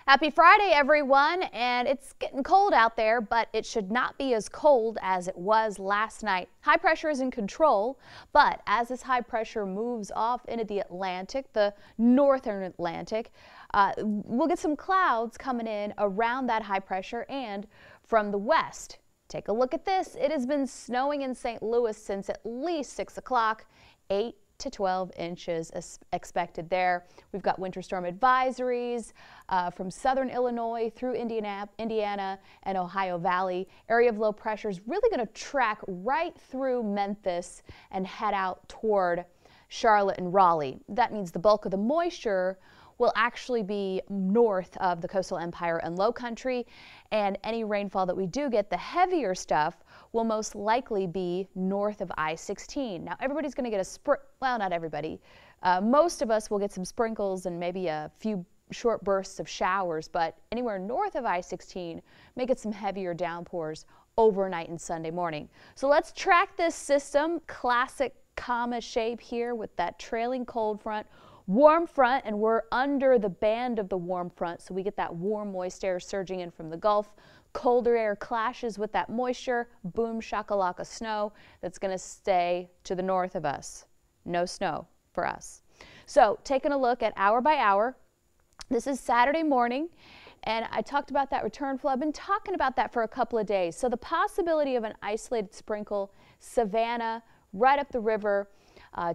Happy Friday, everyone, and it's getting cold out there, but it should not be as cold as it was last night. High pressure is in control, but as this high pressure moves off into the Atlantic, the northern Atlantic, we'll get some clouds coming in around that high pressure and from the west. Take a look at this. It has been snowing in St. Louis since at least 6 o'clock, 8 to 12 inches expected there. We've got winter storm advisories from southern Illinois through Indiana and Ohio Valley. Area of low pressure is really going to track right through Memphis and head out toward Charlotte and Raleigh. That means the bulk of the moisture will actually be north of the coastal empire and low country, and any rainfall that we do get, the heavier stuff, will most likely be north of I-16. Now everybody's going to get well, not everybody. Most of us will get some sprinkles and maybe a few short bursts of showers, but anywhere north of I-16 may get some heavier downpours overnight and Sunday morning. So let's track this system, classic comma shape here with that trailing cold front. Warm front, and we're under the band of the warm front, so we get that warm, moist air surging in from the Gulf. Colder air clashes with that moisture, boom shakalaka snow that's going to stay to the north of us. No snow for us. So taking a look at hour by hour, this is Saturday morning, and I talked about that return flow. I've been talking about that for a couple of days. So the possibility of an isolated sprinkle, Savannah, right up the river,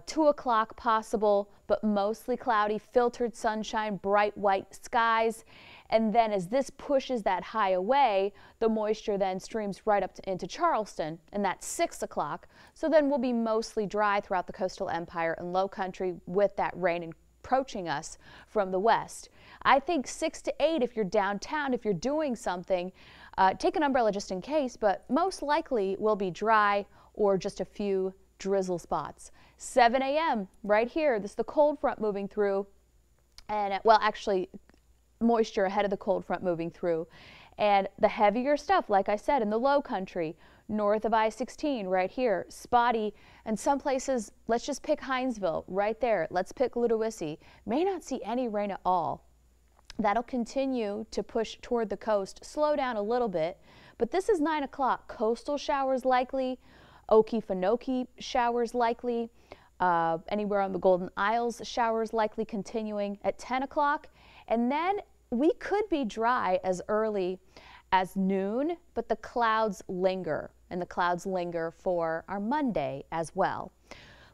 2 o'clock possible, but mostly cloudy, filtered sunshine, bright white skies. And then as this pushes that high away, the moisture then streams right up into Charleston, and that's 6 o'clock. So then we'll be mostly dry throughout the coastal empire and low country with that rain approaching us from the west. I think 6 to 8 if you're downtown, if you're doing something, take an umbrella just in case, but most likely will be dry or just a few drizzle spots. 7 a.m. right here. This is the cold front moving through, and well, actually moisture ahead of the cold front moving through, and the heavier stuff, like I said, in the low country north of I-16 right here, spotty, and some places, let's just pick Hinesville right there. Let's pick Ludowici. May not see any rain at all. That'll continue to push toward the coast, slow down a little bit, but this is 9 o'clock. Coastal showers likely. Okefenokee showers likely, anywhere on the Golden Isles showers likely continuing at 10 o'clock, and then we could be dry as early as noon, but the clouds linger, and the clouds linger for our Monday as well.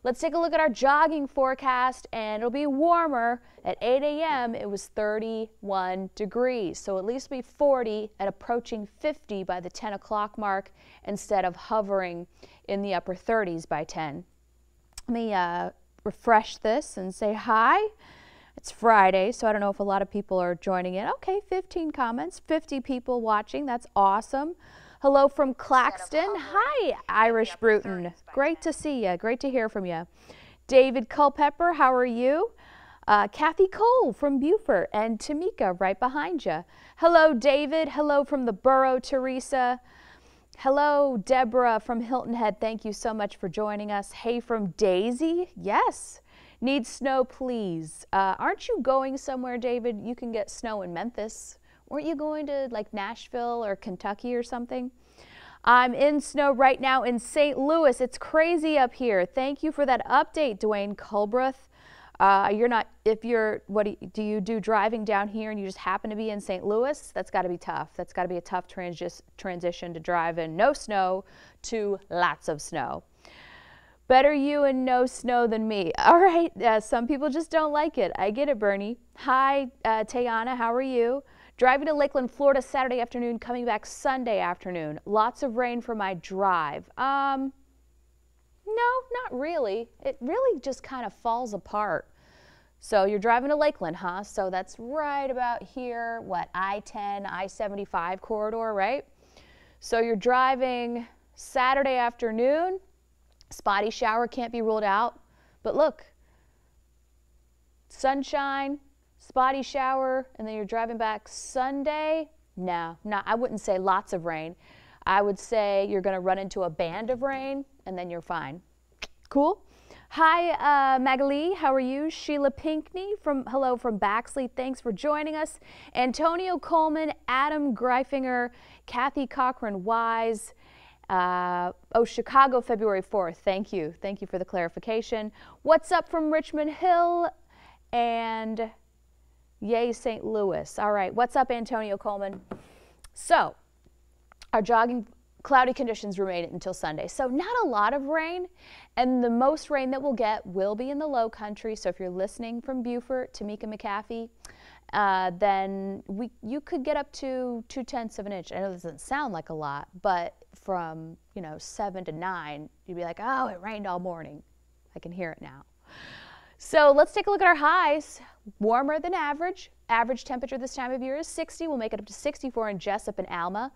Let's take a look at our jogging forecast, and it'll be warmer. At 8 a.m. it was 31 degrees, so at least be 40 and approaching 50 by the 10 o'clock mark instead of hovering in the upper 30s by 10. Let me refresh this and say hi. It's Friday, so I don't know if a lot of people are joining in. Okay, 15 comments, 50 people watching. That's awesome. Hello from Claxton. Hi, Irish Bruton. Great to see you. Great to hear from you. David Culpepper, how are you? Kathy Cole from Beaufort, and Tamika right behind you. Hello, David. Hello from the borough, Teresa. Hello, Deborah from Hilton Head. Thank you so much for joining us. Hey from Daisy. Yes. Need snow, please. Aren't you going somewhere, David? You can get snow in Memphis. Weren't you going to like Nashville or Kentucky or something? I'm in snow right now in St. Louis. It's crazy up here. Thank you for that update, Dwayne Culbreath. You're not, if you're, what do you do driving down here and you just happen to be in St. Louis? That's got to be tough. That's got to be a tough transition to drive in no snow to lots of snow. Better you and no snow than me. All right, some people just don't like it. I get it, Bernie. Hi, Tayana, how are you? Driving to Lakeland, Florida Saturday afternoon, coming back Sunday afternoon. Lots of rain for my drive. No, not really. It really just kind of falls apart. So you're driving to Lakeland, huh? So that's right about here, what, I-10, I-75 corridor, right? So you're driving Saturday afternoon. Spotty shower can't be ruled out. But look, sunshine, spotty shower, and then you're driving back Sunday. No, I wouldn't say lots of rain. I would say you're going to run into a band of rain, and then you're fine. Cool? Hi, Magali, how are you? Sheila Pinkney hello from Baxley. Thanks for joining us. Antonio Coleman, Adam Greifinger, Kathy Cochran-Wise. Chicago, February 4th. Thank you. Thank you for the clarification. What's up from Richmond Hill? And yay, St. Louis. All right. What's up, Antonio Coleman? So, our jogging cloudy conditions remain until Sunday. So not a lot of rain, and the most rain that we'll get will be in the low country. So if you're listening from Beaufort, Tamika McAfee, then you could get up to 2/10 of an inch. I know this doesn't sound like a lot, but from 7 to 9, you'd be like, oh, it rained all morning. I can hear it now. So let's take a look at our highs. Warmer than average. Average temperature this time of year is 60. We'll make it up to 64 in Jessup and Alma.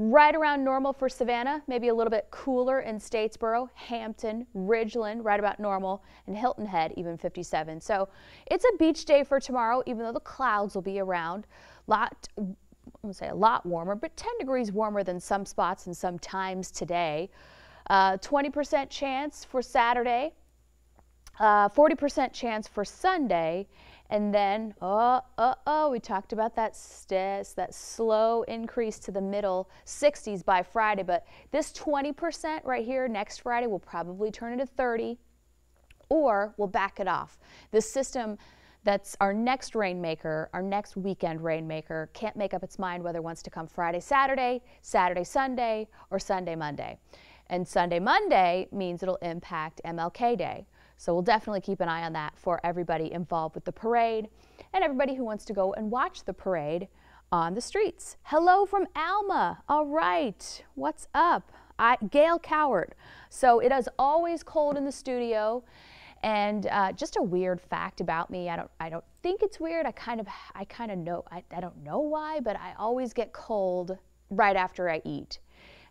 Right around normal for Savannah, maybe a little bit cooler in Statesboro, Hampton, Ridgeland, right about normal, and Hilton Head, even 57. So it's a beach day for tomorrow, even though the clouds will be around. I won't say a lot warmer, but 10 degrees warmer than some spots and some times today. 20% chance for Saturday, 40% chance for Sunday. And then, we talked about that slow increase to the middle 60s by Friday. But this 20% right here next Friday will probably turn into 30, or we'll back it off. This system that's our next rainmaker, our next weekend rainmaker, can't make up its mind whether it wants to come Friday, Saturday, Saturday, Sunday, or Sunday, Monday. And Sunday, Monday means it'll impact MLK Day. So we'll definitely keep an eye on that for everybody involved with the parade and everybody who wants to go and watch the parade on the streets. Hello from Alma. All right. What's up? Gail Coward. So it is always cold in the studio. And just a weird fact about me. I don't think it's weird. I kind of know. I don't know why, but I always get cold right after I eat.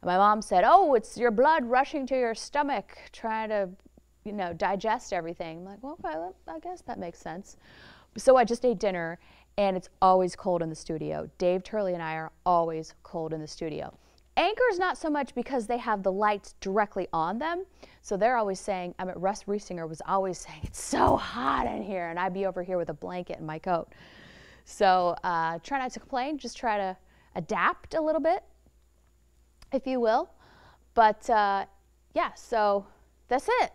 And my mom said, "Oh, it's your blood rushing to your stomach, trying to digest everything." I'm like, well, I guess that makes sense. So I just ate dinner, and it's always cold in the studio. Dave Turley and I are always cold in the studio. Anchor's not so much because they have the lights directly on them. So they're always saying, Russ Riesinger was always saying, it's so hot in here, and I'd be over here with a blanket and my coat. So try not to complain, just try to adapt a little bit, if you will. But yeah, so that's it.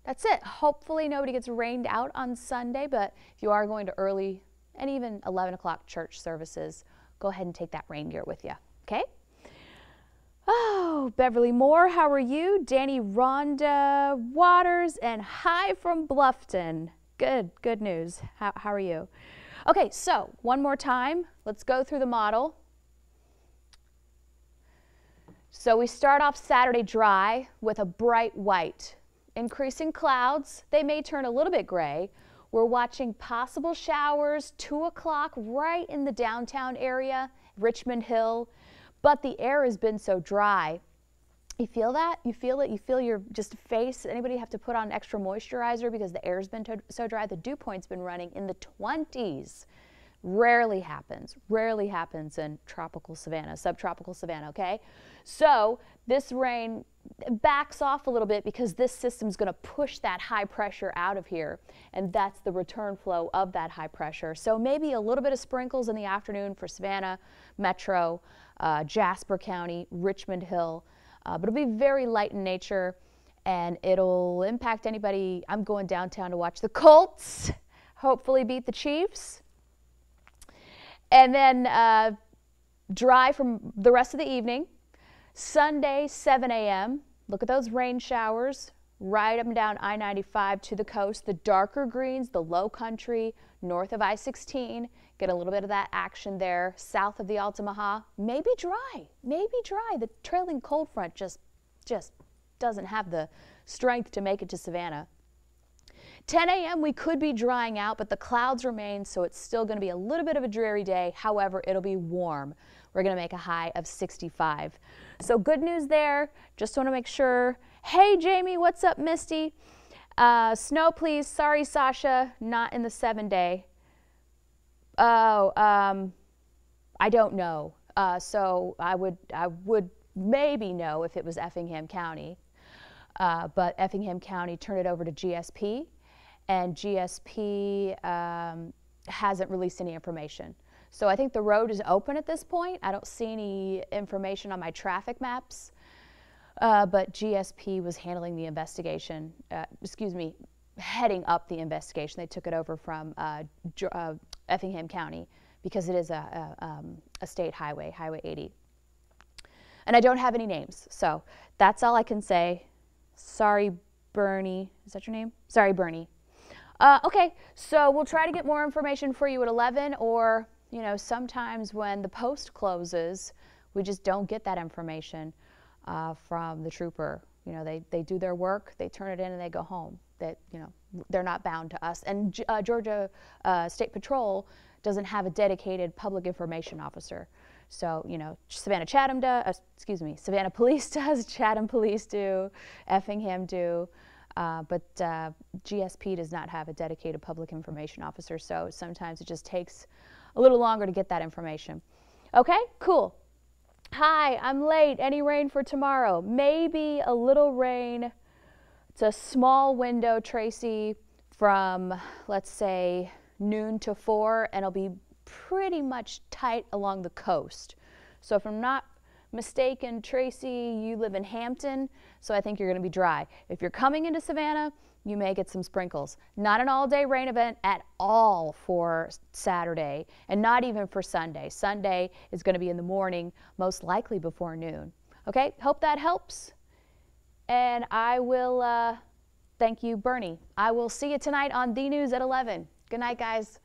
That's it. Hopefully nobody gets rained out on Sunday, but if you are going to early and even 11 o'clock church services, go ahead and take that rain gear with you, okay? Oh, Beverly Moore, how are you? Danny Rhonda Waters, and hi from Bluffton. Good news. How are you? Okay, so one more time, let's go through the model. So we start off Saturday dry with a bright white. Increasing clouds, they may turn a little bit gray. We're watching possible showers, 2 o'clock right in the downtown area, Richmond Hill, but the air has been so dry. You feel that? You feel it? You feel your just face? Anybody have to put on extra moisturizer because the air's been so dry? The dew point's been running in the 20s. Rarely happens in tropical Savannah, subtropical Savannah, okay? So this rain backs off a little bit because this system's going to push that high pressure out of here, and that's the return flow of that high pressure. So maybe a little bit of sprinkles in the afternoon for Savannah, Metro, Jasper County, Richmond Hill, but it'll be very light in nature, and it'll impact anybody. I'm going downtown to watch the Colts, hopefully beat the Chiefs. And then dry from the rest of the evening. Sunday, 7 a.m. Look at those rain showers right up and down I-95 to the coast. The darker greens, the low country, north of I-16. Get a little bit of that action there. South of the Altamaha, maybe dry. The trailing cold front just doesn't have the strength to make it to Savannah. 10 a.m. we could be drying out, but the clouds remain, so it's still going to be a little bit of a dreary day. However, it'll be warm. We're going to make a high of 65. So good news there. Just want to make sure. Hey, Jamie, what's up, Misty? Snow, please. Sorry, Sasha, not in the 7-day. Oh, I don't know. So I would maybe know if it was Effingham County. but Effingham County turned it over to GSP, and GSP hasn't released any information. So I think the road is open at this point. I don't see any information on my traffic maps, but GSP was handling the investigation, heading up the investigation. They took it over from Effingham County because it is a state highway, Highway 80. And I don't have any names, so that's all I can say. Sorry, Bernie. Is that your name? Sorry, Bernie. Okay, so we'll try to get more information for you at 11, or, you know, sometimes when the post closes, we just don't get that information from the trooper. You know, they do their work, they turn it in, and they go home. That, you know, they're not bound to us. And Georgia State Patrol doesn't have a dedicated public information officer. So, you know, Savannah Police does, Chatham Police do, Effingham do, but GSP does not have a dedicated public information officer, so sometimes it just takes a little longer to get that information. Okay, cool. Hi, I'm late. Any rain for tomorrow? Maybe a little rain. It's a small window, Tracy, from, let's say, noon to 4, and it'll be pretty much tight along the coast. So if I'm not mistaken, Tracy, you live in Hampton, so I think you're going to be dry. If you're coming into Savannah, you may get some sprinkles. Not an all-day rain event at all for Saturday, and not even for Sunday. Sunday is going to be in the morning, most likely before noon. Okay, hope that helps. And I will thank you, Bernie. I will see you tonight on The News at 11. Good night, guys.